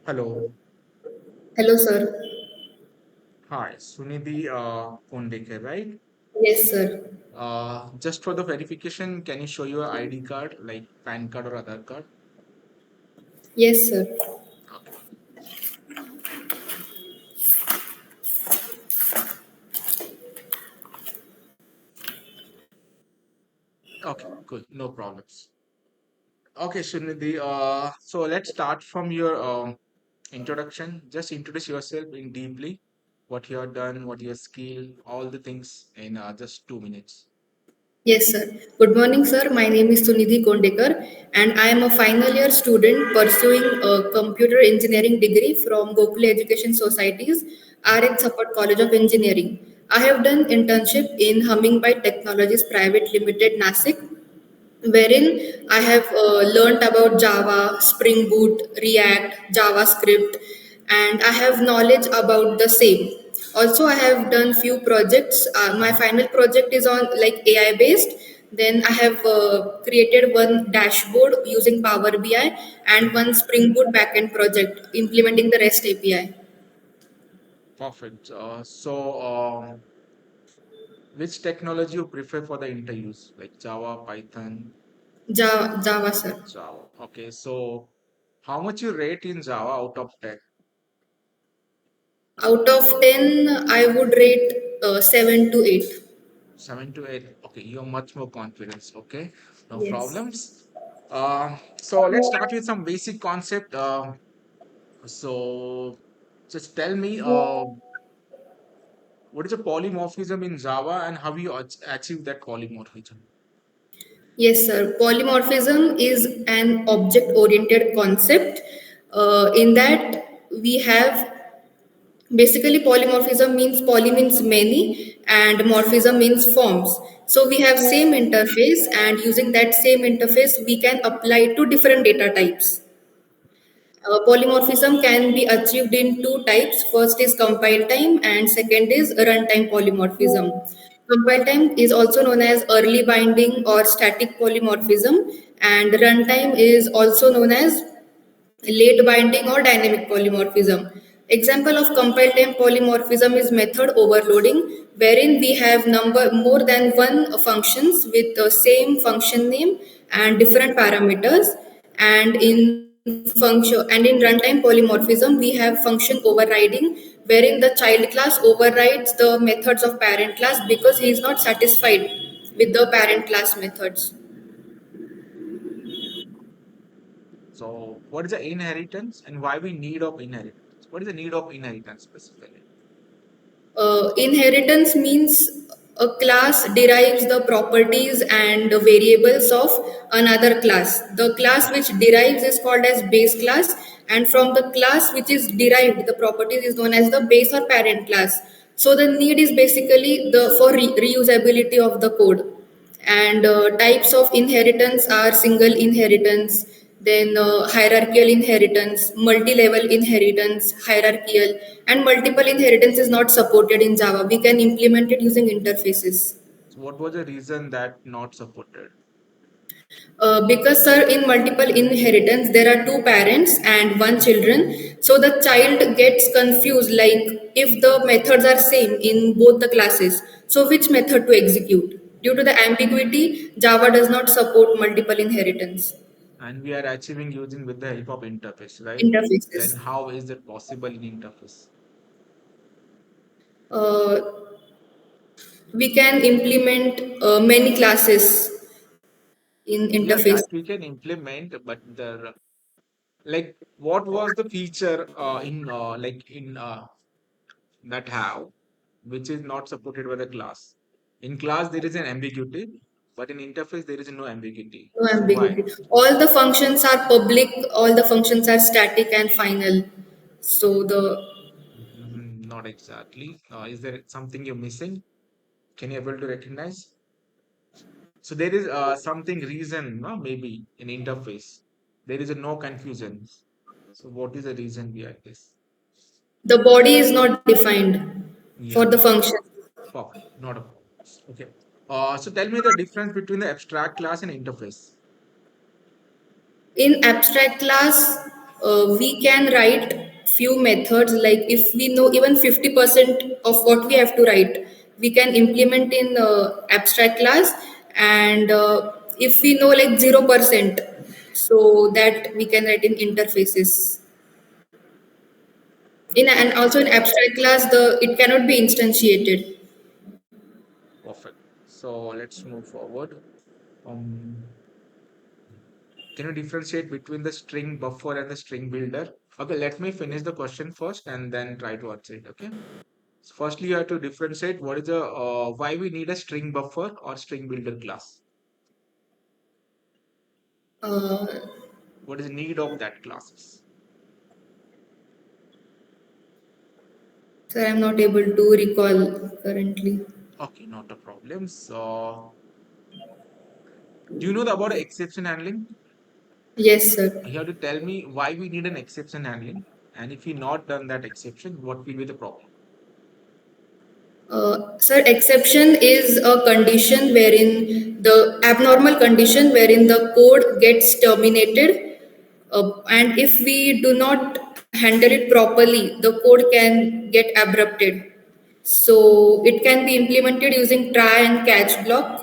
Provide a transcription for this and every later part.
Hello. Hello, sir. Hi, Sunidhi Kondekar, right? Yes, sir. Just for the verification, can you show your ID card, like PAN card or Aadhaar card? Yes, sir. Okay. Okay, cool. No problems. Okay, Sunidhi. So let's start from your introduction. Just introduce yourself in deeply, what you have done, what your skill, all the things in just 2 minutes. Yes, sir. Good morning, sir. My name is Sunidhi Kondekar, and I am a final year student pursuing a computer engineering degree from Gokul Education Society's RH Support College of Engineering. I have done internship in Hummingbird Technologies Private Limited, Nasik, wherein I have learnt about Java, Spring Boot, React, JavaScript, and I have knowledge about the same. Also, I have done few projects. My final project is on like AI based. Then I have created one dashboard using Power BI and one Spring Boot backend project implementing the REST API. Perfect. Which technology you prefer for the interviews, like Java, Python, Java, sir. Java? Okay, so how much you rate in Java out of 10? Out of 10, I would rate 7 to 8. 7 to 8. Okay, you're much more confidence. Okay, no Yes. problems. So let's start with some basic concept. So just tell me, what is a polymorphism in Java and how you achieve that polymorphism? Yes, sir. Polymorphism is an object oriented concept. In that, we have basically polymorphism means poly means many and morphism means forms. So we have same interface, and using that same interface, we can apply to different data types. Polymorphism can be achieved in two types. First is compile time, and second is runtime polymorphism. Compile time is also known as early binding or static polymorphism, and runtime is also known as late binding or dynamic polymorphism. Example of compile time polymorphism is method overloading, wherein we have number more than one functions with the same function name and different parameters. And in runtime polymorphism, we have function overriding, wherein the child class overrides the methods of parent class because he is not satisfied with the parent class methods. So what is the inheritance and why we need of inheritance? What is the need of inheritance specifically? Inheritance means a class derives the properties and the variables of another class. The class which derives is called as base class, and from the class which is derived, the properties is known as the base or parent class. So the need is basically the for reusability of the code. And types of inheritance are single inheritance, then hierarchical inheritance, multi-level inheritance, hierarchical, and multiple inheritance is not supported in Java. We can implement it using interfaces. So what was the reason that not supported? Because, sir, in multiple inheritance, there are two parents and one children. So the child gets confused, like if the methods are same in both the classes, so which method to execute? Due to the ambiguity, Java does not support multiple inheritance And we are achieving using with the help of interface, right? interfaces. Then how is that possible in interface? Uh, we can implement many classes in Yeah, interface. that we can implement, but the like what was the feature in like in that have which is not supported by the class? In class there is an ambiguity, but in interface there is no ambiguity. No So why? ambiguity. All the functions are public. All the functions are static and final. So the Not exactly. Is there something you're missing? Can you able to recognize? So there is something reason, no? Maybe in interface. There is a no confusion. So what is the reason behind this? the body is not defined Yeah, for the function. perfect. Not a problem. Okay. So tell me the difference between the abstract class and interface. In abstract class, we can write few methods, like if we know even 50% of what we have to write, we can implement in abstract class. And if we know like 0%, so that we can write in interfaces. In and Okay, also in abstract class, the it cannot be instantiated. perfect. So let's move forward. Um, can you differentiate between the string buffer and the string builder? Okay, let me finish the question first and then try to answer it. Okay. So firstly, you have to differentiate what is the why we need a string buffer or string builder class. uh, What is the need of that classes? so I'm not able to recall currently. Okay, not a problem. So, do you know about exception handling? Yes, sir. You have to tell me why we need an exception handling, and if we not done that exception, what will be the problem? Sir, exception is a condition wherein the abnormal condition wherein the code gets terminated, and if we do not handle it properly, the code can get abrupted. So it can be implemented using try and catch block.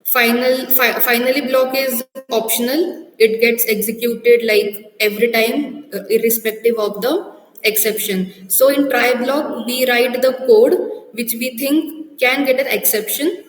Finally block is optional. It gets executed like every time, irrespective of the exception. So in try block, we write the code which we think can get an exception,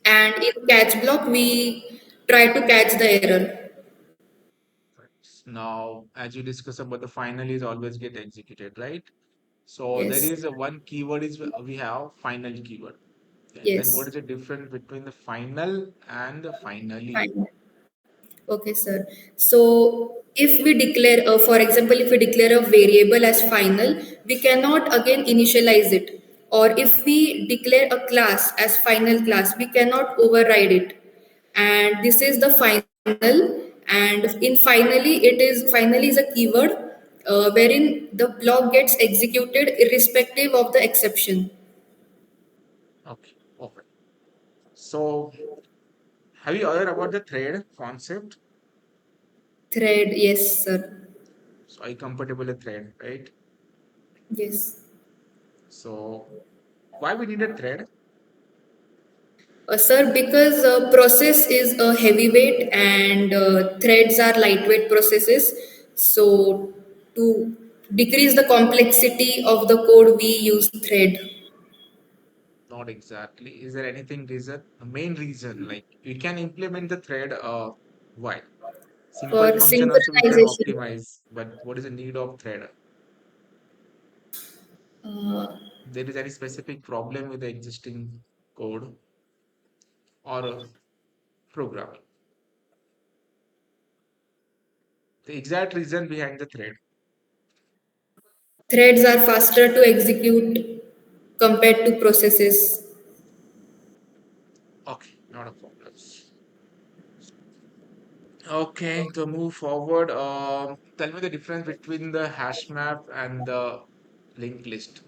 and in catch block, we try to catch the error. Now, as you discuss about the final is always get executed, right? So there Yes, is a one keyword is we have final keyword. And then what yes. is the difference between the final and the finally? Fine. Okay, sir. So if we declare, for example, if we declare a variable as final, we cannot again initialize it. Or if we declare a class as final class, we cannot override it. And this is the final. And in finally, finally is a keyword wherein the block gets executed irrespective of the exception. Okay, okay. So have you heard about the thread concept? Thread, yes, sir. So I compatible a thread, right? Yes. So why we need a thread? Sir, because process is a heavyweight and threads are lightweight processes. So, to decrease the complexity of the code, we use thread Not exactly. Is there anything reason? A main reason, like we can implement the thread. Why? Simple for function also we can synchronization. optimize, but what is the need of thread? Uh, There is any specific problem with the existing code or programming? The exact reason behind the thread. Threads are faster to execute compared to processes. Okay, not a problem. Okay, to move forward, tell me the difference between the hash map and the linked list.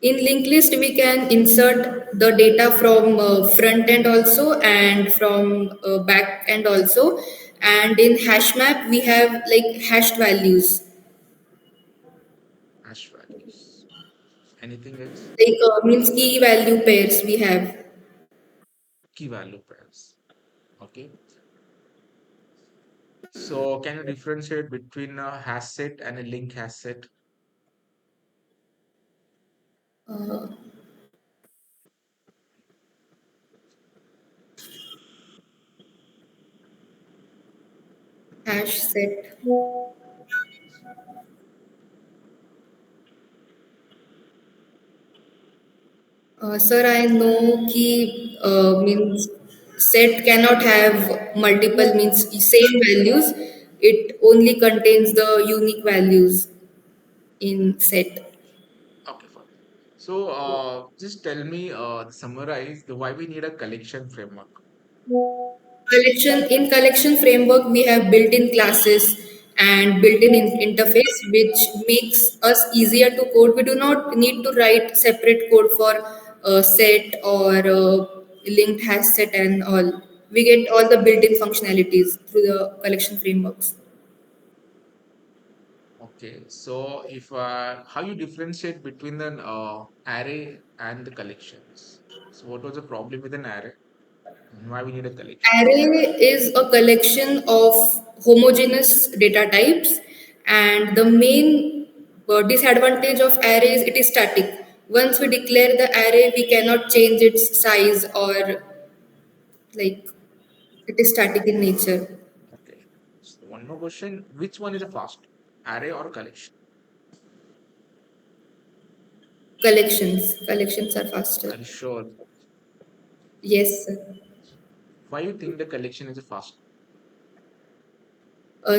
In linked list, we can insert the data from front end also and from back end also. And in hash map, we have like hashed values, Hash values. Anything else? like means key value pairs we have. Key value pairs. Okay. So can you differentiate between a hash set and a link hash set? Uh, Hash set. Sir, I know key means set cannot have multiple means same values. It only contains the unique values in set. Okay, fine. So just tell me, summarize the why we need a collection framework. Collection framework, we have built-in classes and built-in interface, which makes us easier to code. We do not need to write separate code for set or linked hash set and all. We get all the built-in functionalities through the collection frameworks. Okay, so if how you differentiate between an array and the collections? So what was the problem with an array and why we need a collection? Array is a collection of homogeneous data types, and the main disadvantage of array is it is static. Once we declare the array, we cannot change its size or like it is static in nature. Okay, so one more question: which one is the fast, array or collection? Collections are faster. Are you sure? Yes, sir. Why you think the collection is fast?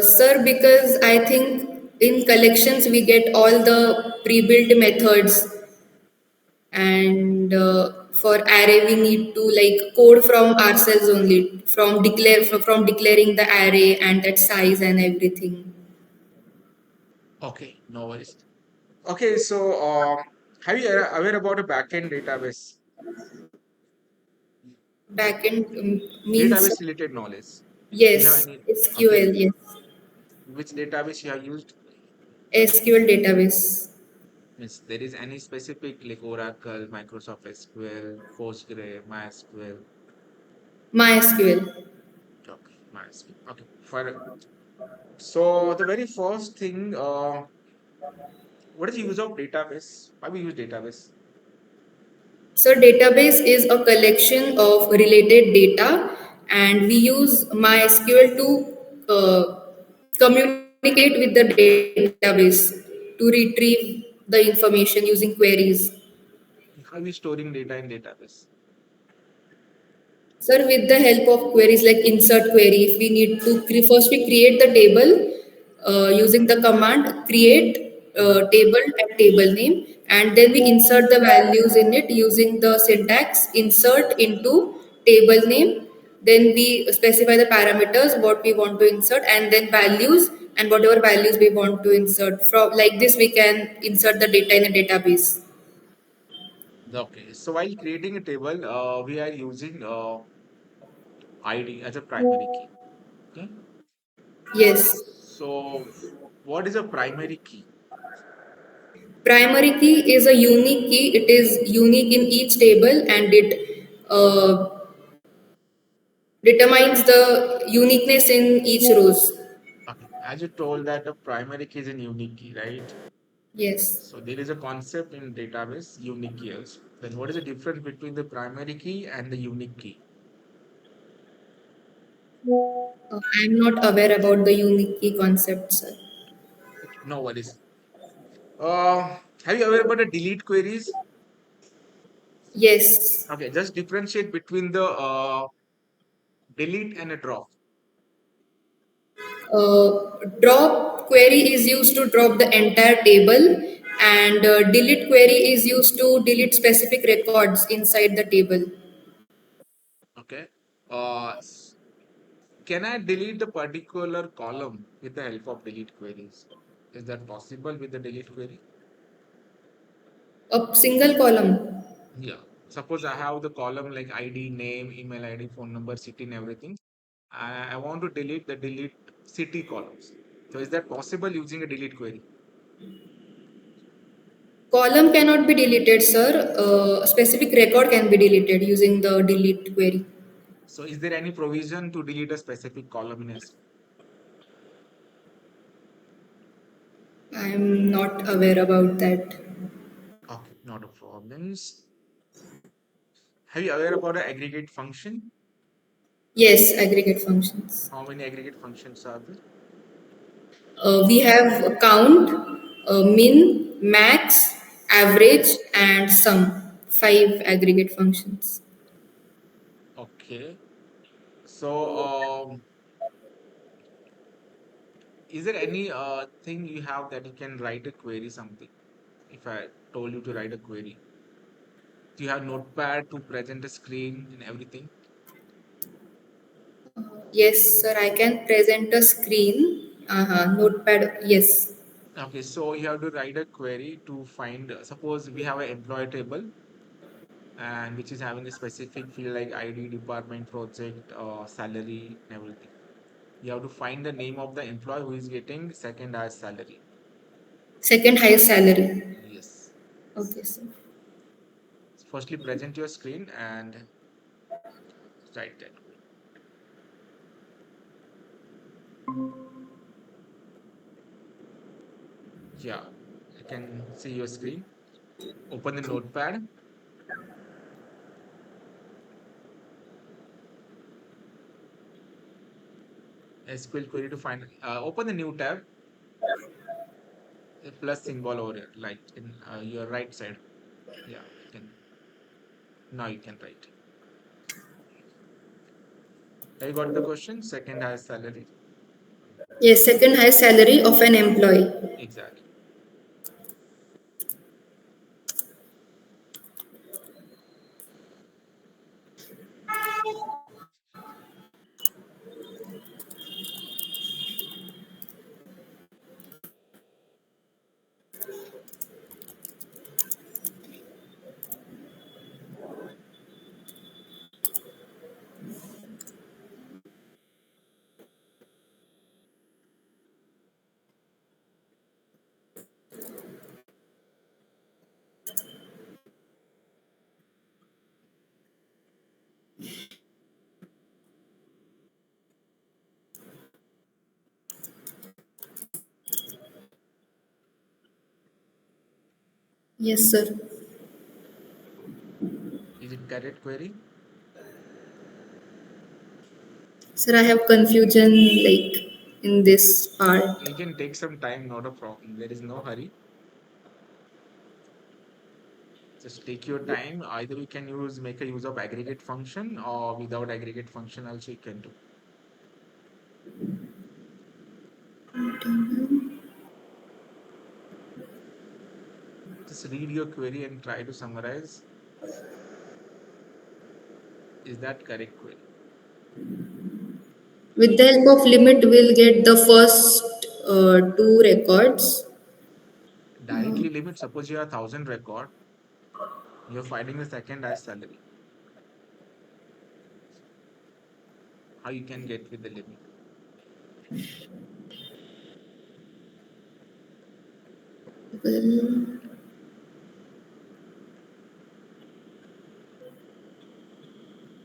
Sir, because I think in collections we get all the pre-built methods, and for array we need to like code from ourselves only, from declaring the array and that size and everything. Okay, no worries. Okay, so have you aware about a backend database? Backend means Database related knowledge. Do you have yes, any? Okay, SQL, yes, which database you have used? SQL database, Means there is any specific like Oracle, Microsoft SQL, Postgre, MySQL. MySQL. Okay, MySQL. Okay, for so the very first thing, what is the use of database? Why we use database? So database is a collection of related data, and we use MySQL to communicate with the database to retrieve the information using queries. How are we storing data in database? Sir, with the help of queries like insert query, if we need to first we create the table using the command create Hmm. table and table name, and then we insert the values in it using the syntax insert into table name. Then we specify the parameters what we want to insert, and then values and whatever values we want to insert. From like this, we can insert the data in a database. Okay, so while creating a table, we are using ID as a primary key. Okay, Yes. so what is a primary key? Primary key is a unique key. It is unique in each table, and it determines the uniqueness in each rows. Okay, as you told that a primary key is a unique key, right? Yes. So there is a concept in database, unique keys. Then what is the difference between the primary key and the unique key? I am not aware about the unique key concept, sir. No worries. Have you ever about the delete queries? Yes. Okay, just differentiate between the delete and a drop. Drop query is used to drop the entire table, and delete query is used to delete specific records inside the table. Okay. S- can I delete the particular column with the help of delete queries? Is that possible with the delete query? A single column. Yeah. Suppose I have the column like ID, name, email ID, phone number, city, and everything. I want to delete the delete city columns. So is that possible using a delete query? Column cannot be deleted, sir. A specific record can be deleted using the delete query. So is there any provision to delete a specific column in SQL? I am not aware about that. Okay, not a problem. Have you aware about an aggregate function? Yes, aggregate functions. How many aggregate functions are there? We have a count, min, max, average, and sum. Five aggregate functions. Okay. So is there any thing you have that you can write a query something? If I told you to write a query, do you have notepad to present a screen and everything? Yes, sir. I can present a screen. Notepad. Yes. Okay, so you have to write a query to find, suppose we have an employee table and which is having a specific field like ID, department, project, salary, and everything. You have to find the name of the employee who is getting second as salary. Second highest salary. Yes. Okay, sir. Firstly, present your screen and write that. Yeah, I can see your screen. Open the notepad, SQL query to find, open the new tab, a plus symbol over it, like in your right side. Yeah, you can, now you can write. Have you got the question? Second highest salary. Yes, second highest salary of an employee. Exactly. Yes, sir. Is it correct query? Sir, I have confusion like in this part. You can take some time, not a problem. There is no hurry. Just take your time. Either you can make a use of aggregate function, or without aggregate function also you can do. Just read your query and try to summarize. Is that correct query? With the help of limit, we'll get the first two records. Directly limit. Suppose you have 1,000 record, you're finding the second as salary. How you can get with the limit? Well,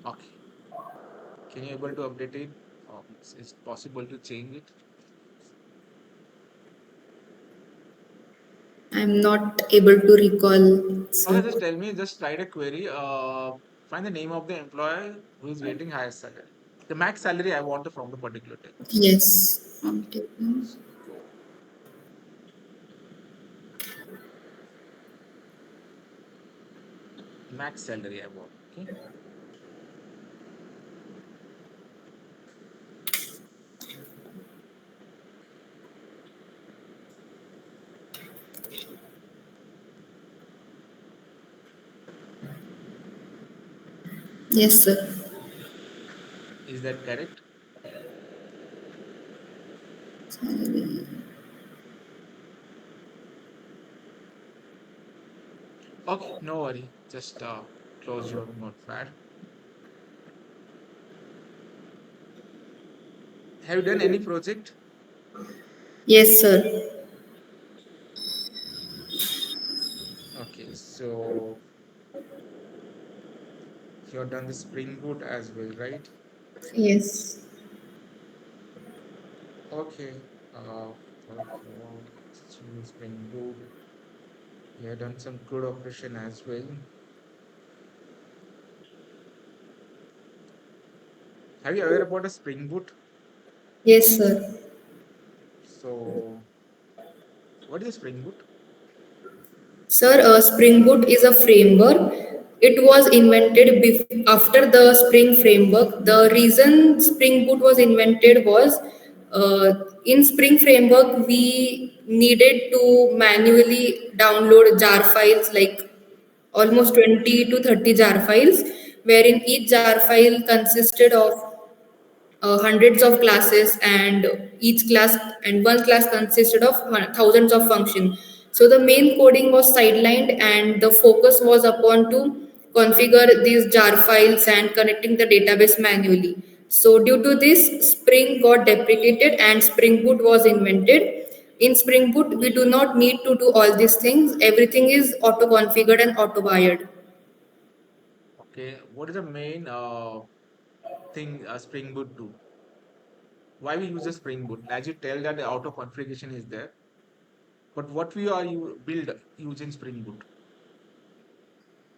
Okay. Can you able to update it? Is it possible to change it? I'm not able to recall, Okay, sir. just tell me. Just write a query. Find the name of the employee who is getting highest salary. The max salary I want from the particular table. Yes. Okay. So go max salary I want. Okay. Yes, sir. Is that correct? Okay. No worry. Just close your notepad. Have you done any project? Yes, sir. Okay. So you have done the Spring Boot as well, right? Yes. Okay. Okay. Spring Boot. You have done some code operation as well. Have you aware about a Spring Boot? Yes, sir. So what is a Spring Boot? Sir, Spring Boot is a framework. It was invented after the Spring framework. The reason Spring Boot was invented was in Spring framework we needed to manually download jar files like almost 20 to 30 jar files, wherein each jar file consisted of hundreds of classes, and each class and one class consisted of thousands of functions. So the main coding was sidelined and the focus was upon to configure these jar files and connecting the database manually. So due to this, Spring got deprecated and Spring Boot was invented. In Spring Boot, we do not need to do all these things. Everything is auto configured and auto wired. Okay, what is the main thing Spring Boot do? Why we use a Spring Boot? As you tell that the auto configuration is there, but what we are you build using Spring Boot?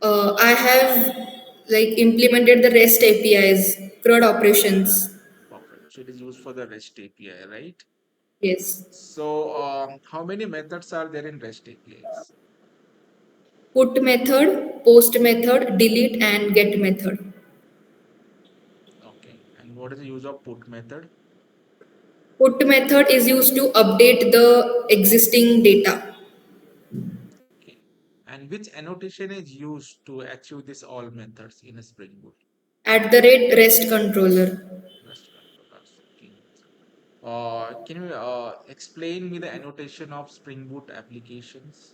I have like implemented the REST APIs, CRUD operations. Perfect. So it is used for the REST API, right? Yes. So how many methods are there in REST APIs? Put method, post method, delete and get method. Okay, and what is the use of put method? Put method is used to update the existing data. Okay, and which annotation is used to achieve this all methods in a Spring Boot? At the rate REST controller. REST controllers. Okay. Can you explain me the annotation of Spring Boot applications?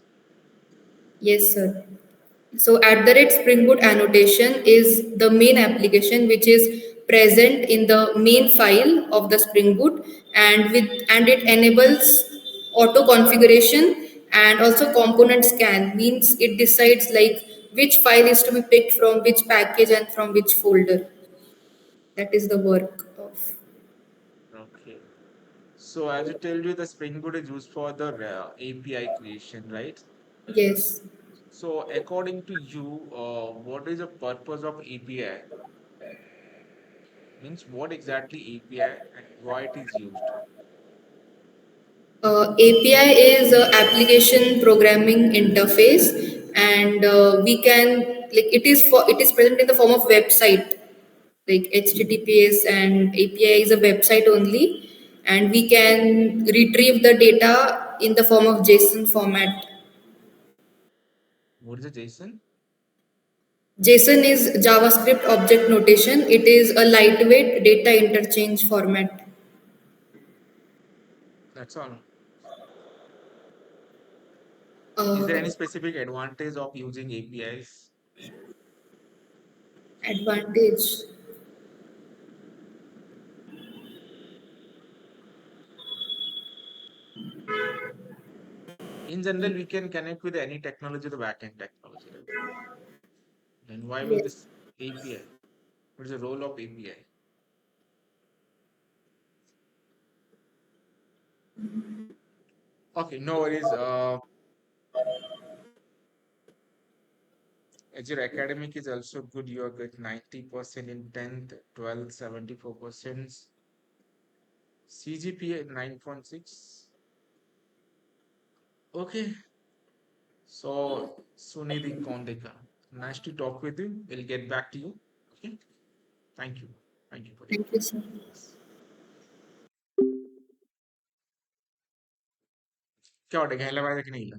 Yes, sir. So at the rate Spring Boot annotation is the main application which is present in the main file of the Spring Boot, and it enables auto configuration and also component scan, means it decides like which file is to be picked from which package and from which folder. That is the work of. Okay. So as you told you, the Spring Boot is used for the API creation, right? Yes. So according to you, what is the purpose of API? Means what exactly API and why it is used? API is a application programming interface, and we can like it is present in the form of website like HTTPS, and API is a website only, and we can retrieve the data in the form of JSON format. What is the JSON? JSON is JavaScript object notation. It is a lightweight data interchange format. That's all. Is there Uh, any specific advantage of using APIs? Advantage. In general, we can connect with any technology, the backend technology, right? Then why will Yes. this API? What is the role of API? Okay, no worries. As your academic is also good, you are good 90% in 10th, 12th, 74%. CGPA 9.6. Okay, so Sunidhi Kondeka. Nice to talk with you. We'll get back to you. Okay, thank you. Thank you for your Thank you, sir. yes. क्या order घ्यायला पाहिजे की नाही